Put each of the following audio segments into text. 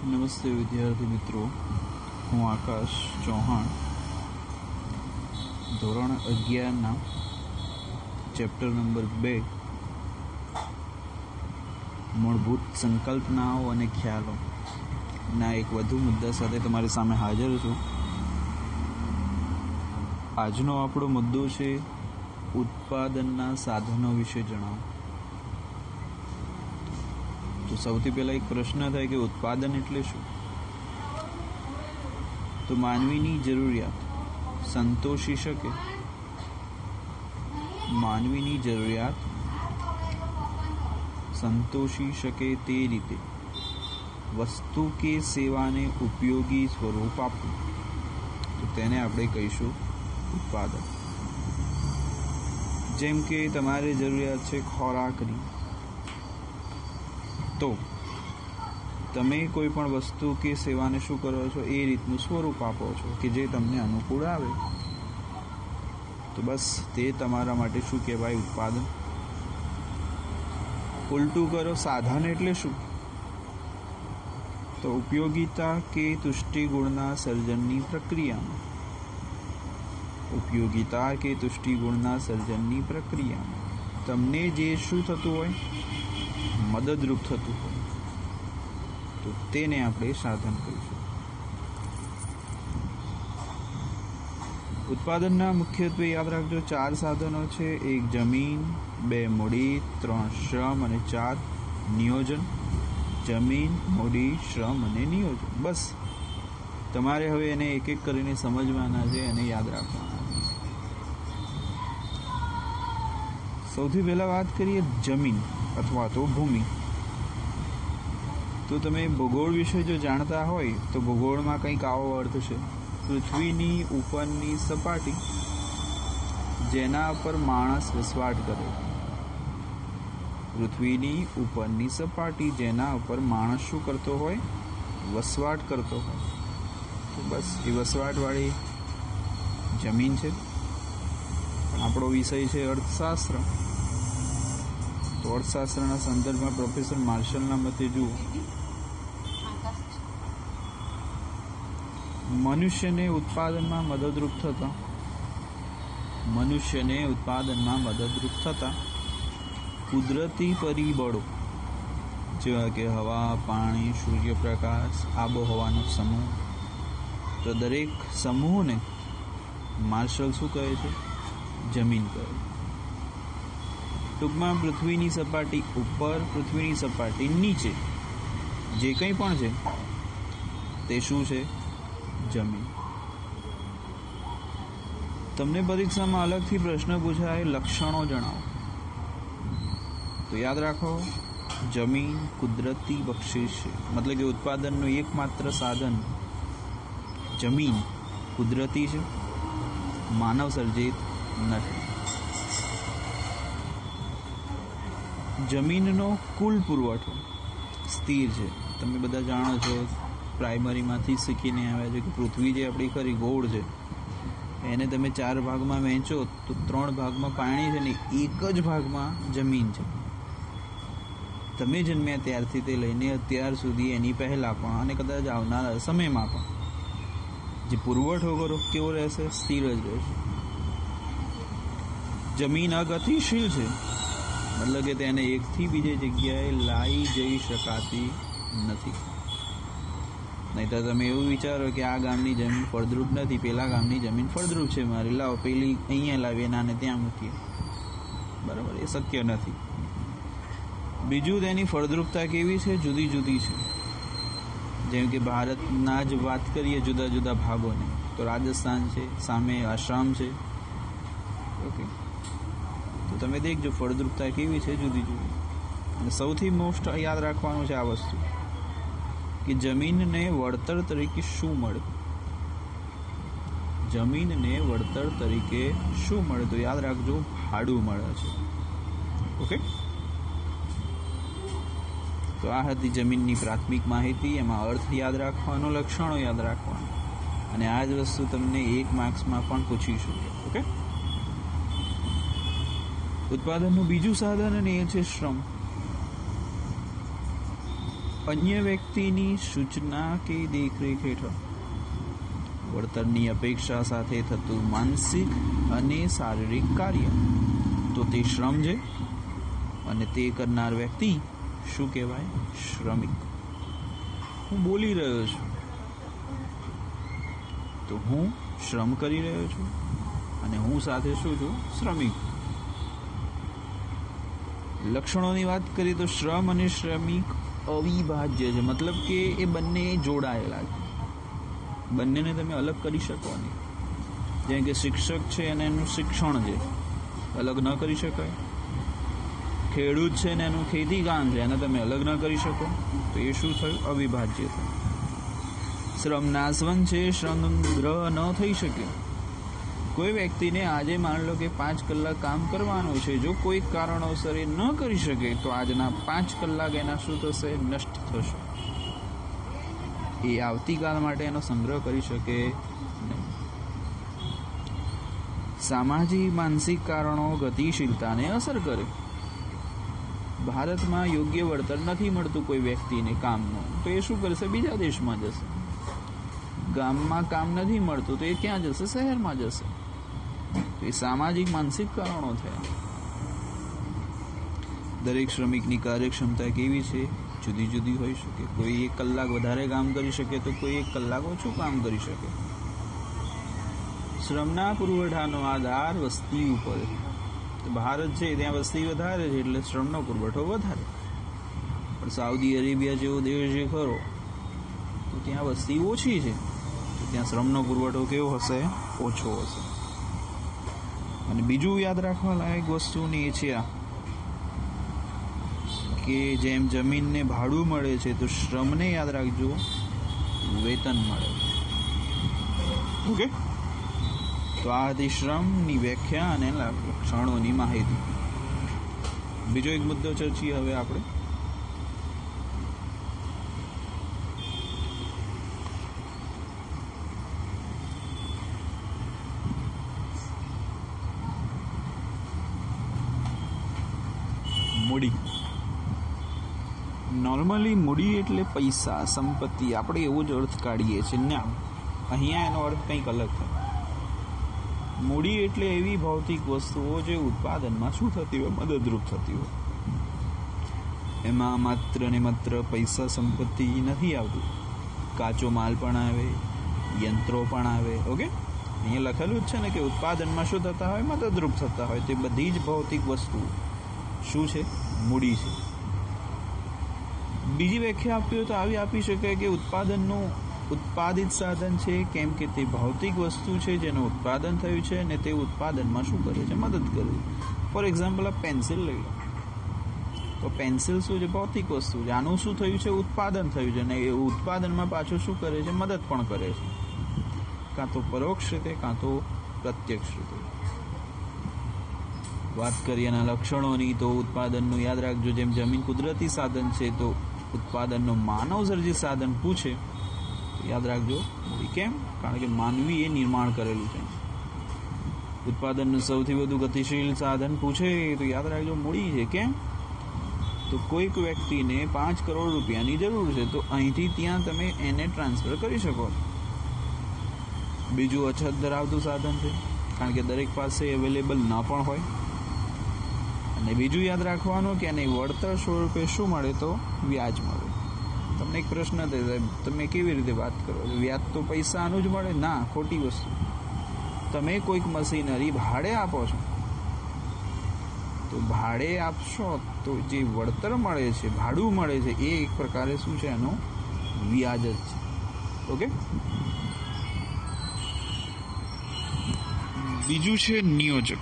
નમસ્તે વિદ્યાર્થી મિત્રો, હું આકાશ ચૌહાણ ધોરણ 11ના ચેપ્ટર નંબર 2 મૂળભૂત સંકલ્પનાઓ અને ખ્યાલો ના એક વધુ મુદ્દા સાથે તમારી સામે હાજર છું. આજનો આપણો મુદ્દો છે ઉત્પાદનના સાધનો વિશે જણાવો. તો સૌથી પહેલાં એક પ્રશ્ન થાય કે ઉત્પાદન એટલે શું? તો માનવીની જરૂરિયાત સંતોષી શકે, માનવીની જરૂરિયાત સંતોષી શકે તે રીતે વસ્તુ કે સેવાને ઉપયોગી સ્વરૂપ આપવું, તો તેને આપણે કહીશું ઉત્પાદન. જેમ કે તમારે જરૂરિયાત છે ખોરાકની, તો તમે કોઈ પણ વસ્તુ કે સેવાને શું કરો છો? એ રીતનું સ્વરૂપ આપો છો કે જે તમને અનુકૂળ આવે. તો બસ તે તમારા માટે શું કહેવાય? ઉત્પાદન. ઉલટું કરો, સાધન એટલે શું? તો ઉપયોગિતા કે તુષ્ટિગુણના સર્જનની પ્રક્રિયામાં, ઉપયોગિતા કે તુષ્ટિગુણના સર્જનની પ્રક્રિયામાં તમને જે શું થતું હોય? મદદરૂપ થતું હોય, તો તેને આપણે સાધન કહીશું. ઉત્પાદનના મુખ્યત્વે યાદ રાખજો 4 સાધનો છે. 1 જમીન, 2 મૂડી, 3 શ્રમ અને 4 નિયોજન. જમીન, મૂડી, શ્રમ અને નિયોજન. બસ તમારે હવે એને એક એક કરીને સમજવાના છે અને યાદ રાખવાના છે. સૌથી પહેલાં વાત કરીએ જમીન અથવા તો ભૂમિ. તો તમે ભૂગોળ વિશે જો જાણતા હોય તો ભૂગોળમાં કંઈક આવો અર્થ છે: પૃથ્વીની ઉપરની સપાટી જેના પર માણસ વસવાટ કરે. પૃથ્વીની ઉપરની સપાટી જેના ઉપર માણસ શું કરતો હોય? વસવાટ કરતો હોય. તો બસ એ વસવાટવાળી જમીન છે. આપણો વિષય છે અર્થશાસ્ત્ર. તો અર્થશાસ્ત્રના સંદર્ભમાં પ્રોફેસર માર્શલના મતે જુઓ, મનુષ્યને ઉત્પાદનમાં મદદરૂપ થતા કુદરતી પરિબળો જેવા કે હવા, પાણી, સૂર્યપ્રકાશ, આબોહવાનો સમૂહ, તો દરેક સમૂહને માર્શલ શું કહે છે? જમીન કહે. ટૂંકમાં પૃથ્વીની સપાટી ઉપર, પૃથ્વીની સપાટી નીચે જે કંઈ પણ છે તે શું છે? જમીન. તમને પરીક્ષામાં અલગથી પ્રશ્ન પૂછાય, લક્ષણો જણાવો. તો યાદ રાખો, જમીન કુદરતી બક્ષિસ છે. મતલબ કે ઉત્પાદનનું એકમાત્ર સાધન જમીન કુદરતી છે, માનવ સર્જિત નથી. જમીનનો કુલ પુરવઠો સ્થિર છે. તમે બધા જાણો છો, પ્રાઇમરીમાંથી શીખીને આવ્યા છે કે પૃથ્વી જે આપણી ખરી ગોળ છે એને તમે 4 ભાગમાં વહેંચો તો 3 ભાગમાં પાણી છે ને 1 જ ભાગમાં જમીન છે. તમે જન્મ્યા ત્યારથી તે લઈને અત્યાર સુધી, એની પહેલાં પણ અને કદાચ આવનારા સમયમાં પણ જે પુરવઠો કરો કેવો રહેશે? સ્થિર જ રહેશે. જમીન અગતિશીલ છે, મતલબ કે તેને એકથી બીજી જગ્યાએ લાવી જઈ શકાતી નથી. નહીં તો તમે એવું વિચારો કે આ ગામની જમીન ફળદ્રુપ નથી, પેલા ગામની જમીન ફળદ્રુપ છે મારી, લાવો પેલી અહીંયા લાવીએ નાને ત્યાં મૂકીએ. બરાબર, એ શક્ય નથી. બીજું, તેની ફળદ્રુપતા કેવી છે? જુદી જુદી છે. જેમ કે ભારતના જ વાત કરીએ જુદા જુદા ભાગોની, તો રાજસ્થાન છે, સામે આસામ છે. ઓકે, તો તમે દેખજો ફળદ્રુપતા કેવી છે, જુદી જુદી. અને સૌથી મોસ્ટ યાદ રાખવાનું છે આ વસ્તુ કે જમીનને વળતર તરીકે શું મળે? જમીનને વળતર તરીકે શું મળે? તો યાદ રાખજો, ભાડું મળે છે. ઓકે, તો આ હતી જમીનની પ્રાથમિક માહિતી. એમાં અર્થ યાદ રાખવાનો, લક્ષણો યાદ રાખવાનું, અને આ જ વસ્તુ તમને 1 માર્ક્સમાં પણ પૂછી શકે. ઓકે, ઉત્પાદનનું બીજું સાધન અને એ છે શ્રમ. અન્ય વ્યક્તિની સૂચના કે દેખરેખ હેઠળ વળતરની અપેક્ષા સાથે થતું માનસિક અને શારીરિક કાર્ય તો તે શ્રમ છે, અને તે કરનાર વ્યક્તિ શું કહેવાય? શ્રમિક. હું બોલી રહ્યો છું તો હું શ્રમ કરી રહ્યો છું, અને હું સાથે શું છું? શ્રમિક. લક્ષણોની વાત કરીએ તો શ્રમ અને શ્રમિક અવિભાજ્ય છે, મતલબ કે એ બંને જોડાયેલા છે, બંનેને તમે અલગ કરી શકો નહીં. જેમ કે શિક્ષક છે અને એનું શિક્ષણ છે, અલગ ન કરી શકાય. ખેડૂત છે ને એનું ખેતી કામ છે, એને તમે અલગ ન કરી શકો, તો એ શું થયું? અવિભાજ્ય થયું. શ્રમ નાશવંત છે, શ્રમ ગ્રહ ન થઈ શકે. કોઈ વ્યક્તિને આજે માન લો કે 5 કલાક કામ કરવાનું છે, જો કોઈ કારણોસર એ ન કરી શકે તો આજના 5 કલાક એના શું થશે? નષ્ટ થશે. એ આવતીકાલ માટે એનો સંગ્રહ કરી શકે નહીં. સામાજિક માનસિક કારણો ગતિશીલતાને અસર કરે. ભારતમાં યોગ્ય વળતર નથી મળતું કોઈ વ્યક્તિને કામનું, તો એ શું કરશે? બીજા દેશમાં જશે. ગામમાં કામ નથી મળતું તો એ ક્યાં જશે? શહેરમાં જશે. તો એ સામાજિક માનસિક કારણો થયા. દરેક શ્રમિકની કાર્યક્ષમતા કેવી છે? જુદી જુદી હોઈ શકે. કોઈ 1 કલાક વધારે કામ કરી શકે તો કોઈ 1 કલાક ઓછું કામ કરી શકે. શ્રમના પુરવઠાનો આધાર વસ્તી ઉપર છે. ભારત છે ત્યાં વસ્તી વધારે છે એટલે શ્રમનો પુરવઠો વધારે. પણ સાઉદી અરેબિયા જેવો દેશ છે ખરો, તો ત્યાં વસ્તી ઓછી છે, તો ત્યાં શ્રમનો પુરવઠો કેવો હશે? ઓછો હશે. અને બીજું યાદ રાખવા લાયક વસ્તુની એ છે આ કે જેમ જમીનને ભાડું મળે છે તો શ્રમને યાદ રાખજો વેતન મળે. ઓકે, તો આ હતી શ્રમની વ્યાખ્યા અને લક્ષણોની માહિતી. બીજો એક મુદ્દો ચર્ચીએ હવે આપણે. મૂડી. નોર્મલી મૂડી એટલે પૈસા, સંપત્તિ, આપણે એવો જ અર્થ કાઢીએ છીએ. ના, અહીંયા એનો અર્થ કંઈક અલગ થાય. મૂડી એટલે એવી ભૌતિક વસ્તુઓ જે ઉત્પાદનમાં શું થતી હોય? મદદરૂપ થતી હોય. એમાં માત્ર ને માત્ર પૈસા સંપત્તિ નથી આવતું, કાચો માલ પણ આવે, યંત્રો પણ આવે. ઓકે, અહીંયા લખેલું જ છે ને કે ઉત્પાદનમાં શું થતા હોય? મદદરૂપ થતા હોય. તે બધી જ ભૌતિક વસ્તુઓ શું છે? મૂડી છે. બીજી વ્યાખ્યા આપવી હોય તો આવી આપી શકાય કે ઉત્પાદનનું ઉત્પાદિત સાધન છે, કેમ કે તે ભૌતિક વસ્તુ છે જેનું ઉત્પાદન થયું છે અને તે ઉત્પાદનમાં શું કરે છે? મદદ કરે છે. ફોર એક્ઝામ્પલ, આ પેન્સિલ લઈ લો, તો પેન્સિલ શું છે? ભૌતિક વસ્તુ છે. આનું શું થયું છે? ઉત્પાદન થયું છે, અને એ ઉત્પાદનમાં પાછું શું કરે છે? મદદ પણ કરે છે, કાં તો પરોક્ષ રીતે કાં તો પ્રત્યક્ષ રીતે. વાત કરીએ એના લક્ષણોની તો ઉત્પાદનનું યાદ રાખજો, જેમ જમીન કુદરતી સાધન છે તો ઉત્પાદનનું માનવ સર્જિત સાધન પૂછે તો યાદ રાખજો મૂડી. કેમ? કારણ કે માનવીએ નિર્માણ કરેલું છે. ઉત્પાદનનું સૌથી વધુ ગતિશીલ સાધન પૂછે તો યાદ રાખજો મૂડી છે. કેમ? તો કોઈક વ્યક્તિને 5 કરોડ રૂપિયાની જરૂર છે તો અહીંથી ત્યાં તમે એને ટ્રાન્સફર કરી શકો. બીજું અછત ધરાવતું સાધન છે, કારણ કે દરેક પાસે અવેલેબલ ન પણ હોય. અને બીજું યાદ રાખવાનું કે એને વળતર સ્વરૂપે શું મળે? તો વ્યાજ મળે. તમને એક પ્રશ્ન થાય, તમે કેવી રીતે વાત કરો છો? વ્યાજ તો પૈસાનું જ મળે? ના, ખોટી વસ્તુ. તમે કોઈક મશીનરી ભાડે આપો છો, તો ભાડે આપશો તો જે વળતર મળે છે, ભાડું મળે છે, એ એક પ્રકારે શું છે? એનો વ્યાજ જ છે. ઓકે, બીજું છે નિયોજક.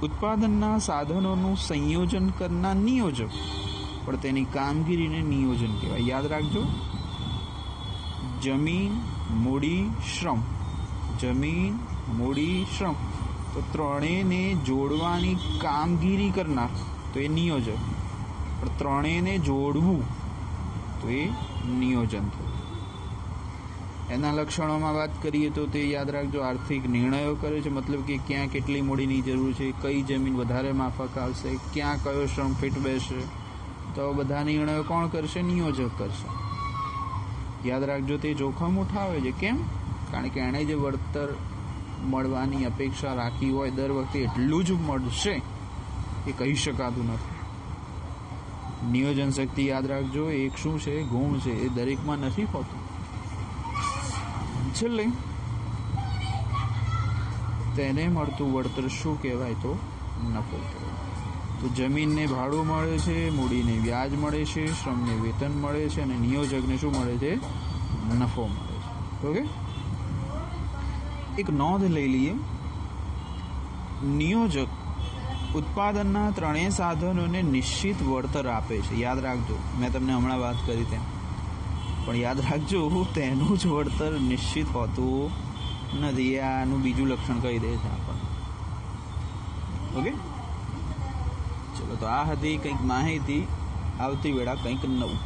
ઉત્પાદનના સાધનોનું સંયોજન કરનાર નિયોજક, પણ તેની કામગીરીને નિયોજન કહેવાય. યાદ રાખજો, જમીન, મૂડી, શ્રમ. જમીન, મૂડી, શ્રમ, તો ત્રણેયને જોડવાની કામગીરી કરનાર તો એ નિયોજક, પણ ત્રણેયને જોડવું તો એ નિયોજન થયું. એના લક્ષણોમાં વાત કરીએ તો તે યાદ રાખજો આર્થિક નિર્ણયો કરે છે, મતલબ કે ક્યાં કેટલી મૂડીની જરૂર છે, કઈ જમીન વધારે માફક આવશે, ક્યાં કયો શ્રમ ફિટ બેસશે, તો બધા નિર્ણયો કોણ કરશે? નિયોજક કરશે. યાદ રાખજો, તે જોખમ ઉઠાવે છે. કેમ? કારણ કે એણે જે વળતર મળવાની અપેક્ષા રાખી હોય દર વખતે એટલું જ મળશે એ કહી શકાતું નથી. નિયોજન શક્તિ યાદ રાખજો, એક શું છે? ગુણ છે. એ દરેકમાં નથી હોતું. છેલ્લે તેને મળતું વળતર શું કહેવાય? તો નફો કહેવાય. તો જમીનને ભાડું મળે છે, મૂડીને વ્યાજ મળે છે, શ્રમને વેતન મળે છે અને નિયોજકને શું મળે છે? નફો મળે છે. ઓકે, એક નોંધ લઈ લઈએ. નિયોજક ઉત્પાદનના ત્રણેય સાધનોને નિશ્ચિત વળતર આપે છે. યાદ રાખજો, મેં તમને હમણાં વાત કરી તેમ. પણ યાદ રાખજો, તેનું જ વળતર નિશ્ચિત હોતું નથી. એ આનું બીજું લક્ષણ કહી દે છે આપણને. ઓકે, ચલો, તો આ હતી કંઈક માહિતી. આવતી વેળા કંઈક નવું.